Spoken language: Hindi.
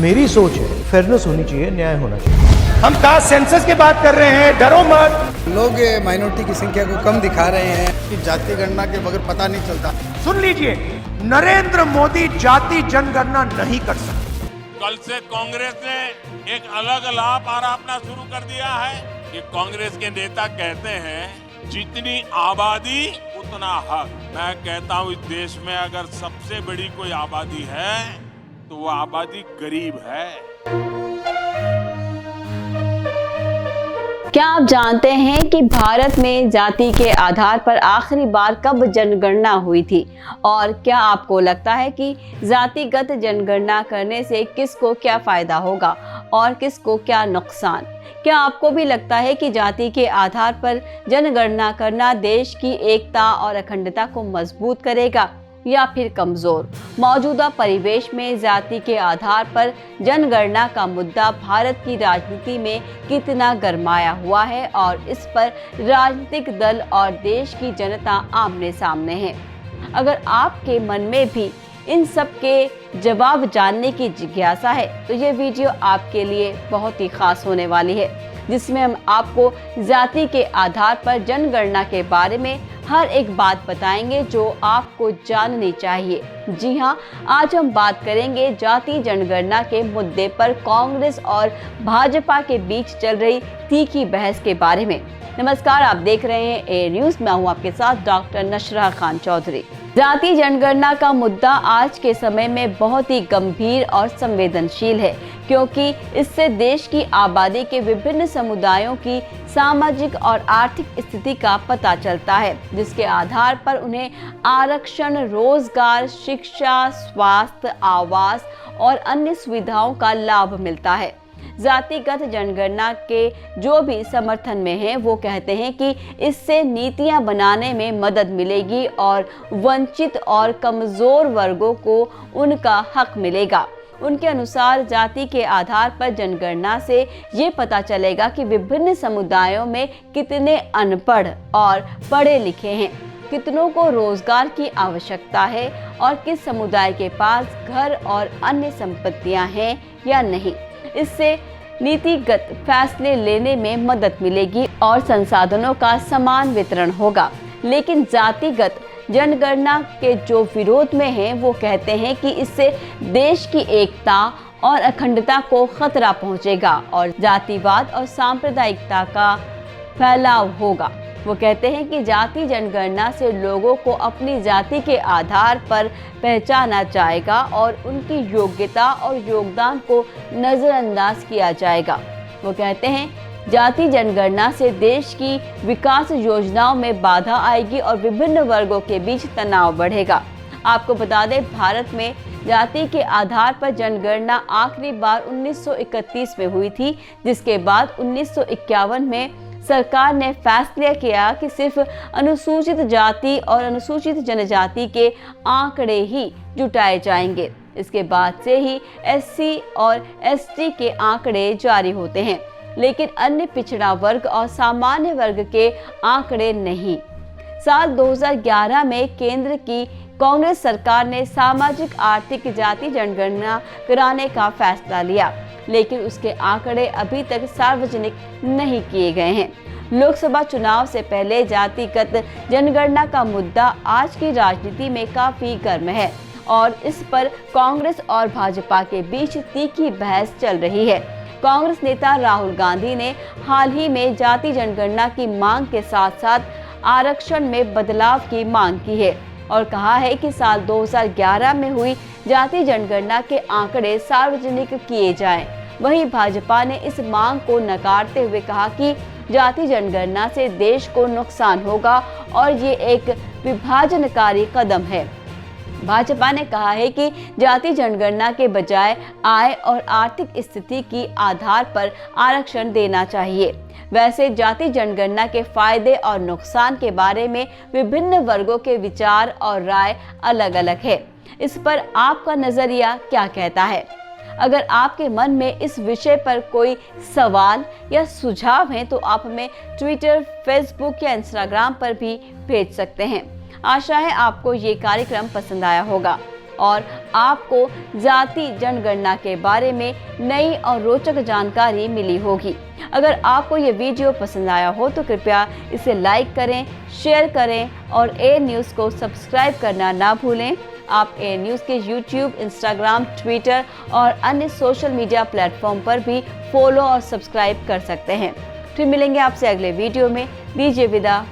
मेरी सोच है, फेयरनेस होनी चाहिए, न्याय होना चाहिए। हम कास्ट सेंसस की बात कर रहे हैं, डरो मत। लोग माइनॉरिटी की संख्या को कम दिखा रहे हैं कि जाति गणना के बगैर पता नहीं चलता। सुन लीजिए, नरेंद्र मोदी जाति जनगणना नहीं कर सकते। कल से कांग्रेस ने एक अलग लाभ अपना शुरू कर दिया है कि कांग्रेस के नेता कहते हैं जितनी आबादी उतना हक। मैं कहता हूं इस देश में अगर सबसे बड़ी कोई आबादी है तो वो आबादी गरीब है। क्या आप जानते हैं कि भारत में जाति के आधार पर आखिरी बार कब जनगणना हुई थी? और क्या आपको लगता है कि जातिगत जनगणना करने से किसको क्या फायदा होगा और किसको क्या नुकसान? क्या आपको भी लगता है कि जाति के आधार पर जनगणना करना देश की एकता और अखंडता को मजबूत करेगा या फिर कमजोर? मौजूदा परिवेश में जाति के आधार पर जनगणना का मुद्दा भारत की राजनीति में कितना गरमाया हुआ है और इस पर राजनीतिक दल और देश की जनता आमने सामने है। अगर आपके मन में भी इन सब के जवाब जानने की जिज्ञासा है तो ये वीडियो आपके लिए बहुत ही खास होने वाली है, जिसमें हम आपको जाति के आधार पर जनगणना के बारे में हर एक बात बताएंगे जो आपको जाननी चाहिए। जी हाँ, आज हम बात करेंगे जाति जनगणना के मुद्दे पर कांग्रेस और भाजपा के बीच चल रही तीखी बहस के बारे में। नमस्कार, आप देख रहे हैं ए न्यूज। मैं हूँ आपके साथ डॉक्टर नशरा खान चौधरी। जाति जनगणना का मुद्दा आज के समय में बहुत ही गंभीर और संवेदनशील है, क्योंकि इससे देश की आबादी के विभिन्न समुदायों की सामाजिक और आर्थिक स्थिति का पता चलता है, जिसके आधार पर उन्हें आरक्षण, रोजगार, शिक्षा, स्वास्थ्य, आवास और अन्य सुविधाओं का लाभ मिलता है। जातिगत जनगणना के जो भी समर्थन में हैं, वो कहते हैं कि इससे नीतियां बनाने में मदद मिलेगी और वंचित और कमजोर वर्गों को उनका हक मिलेगा। उनके अनुसार जाति के आधार पर जनगणना से ये पता चलेगा कि विभिन्न समुदायों में कितने अनपढ़ और पढ़े लिखे हैं, कितनों को रोजगार की आवश्यकता है और किस समुदाय के पास घर और अन्य संपत्तियां हैं या नहीं। इससे नीतिगत फैसले लेने में मदद मिलेगी और संसाधनों का समान वितरण होगा। लेकिन जातिगत जनगणना के जो विरोध में हैं, वो कहते हैं कि इससे देश की एकता और अखंडता को खतरा पहुंचेगा और जातिवाद और सांप्रदायिकता का फैलाव होगा। वो कहते हैं कि जाति जनगणना से लोगों को अपनी जाति के आधार पर पहचाना जाएगा और उनकी योग्यता और योगदान को नज़रअंदाज किया जाएगा। वो कहते हैं जाति जनगणना से देश की विकास योजनाओं में बाधा आएगी और विभिन्न वर्गों के बीच तनाव बढ़ेगा। आपको बता दें, भारत में जाति के आधार पर जनगणना आखिरी बार 1931 में हुई थी, जिसके बाद 1951 में सरकार ने फैसला किया कि सिर्फ अनुसूचित जाति और अनुसूचित जनजाति के आंकड़े ही जुटाए जाएंगे। इसके बाद से ही एससी और एसटी के आंकड़े जारी होते हैं, लेकिन अन्य पिछड़ा वर्ग और सामान्य वर्ग के आंकड़े नहीं। साल 2011 में केंद्र की कांग्रेस सरकार ने सामाजिक आर्थिक जाति जनगणना कराने का फैसला लिया, लेकिन उसके आंकड़े अभी तक सार्वजनिक नहीं किए गए हैं। लोकसभा चुनाव से पहले जातिगत जनगणना का मुद्दा आज की राजनीति में काफी गर्म है और इस पर कांग्रेस और भाजपा के बीच तीखी बहस चल रही है। कांग्रेस नेता राहुल गांधी ने हाल ही में जाति जनगणना की मांग के साथ साथ आरक्षण में बदलाव की मांग की है और कहा है कि साल 2011 में हुई जाति जनगणना के आंकड़े सार्वजनिक किए जाएं। वहीं भाजपा ने इस मांग को नकारते हुए कहा कि जाति जनगणना से देश को नुकसान होगा और ये एक विभाजनकारी कदम है। भाजपा ने कहा है कि जाति जनगणना के बजाय आय और आर्थिक स्थिति की आधार पर आरक्षण देना चाहिए। वैसे जाति जनगणना के फायदे और नुकसान के बारे में विभिन्न वर्गों के विचार और राय अलग अलग है। इस पर आपका नजरिया क्या कहता है? अगर आपके मन में इस विषय पर कोई सवाल या सुझाव हैं तो आप हमें ट्विटर, फेसबुक या इंस्टाग्राम पर भी भेज सकते हैं। आशा है आपको ये कार्यक्रम पसंद आया होगा। और आपको जाति जनगणना के बारे में नई और रोचक जानकारी मिली होगी। अगर आपको ये वीडियो पसंद आया हो तो कृपया इसे लाइक करें, शेयर करें और ए न्यूज़ को सब्सक्राइब करना ना भूलें। आप ए न्यूज़ के YouTube, Instagram, Twitter और अन्य सोशल मीडिया प्लेटफॉर्म पर भी फॉलो और सब्सक्राइब कर सकते हैं। फिर मिलेंगे आपसे अगले वीडियो में। दीजिए विदा।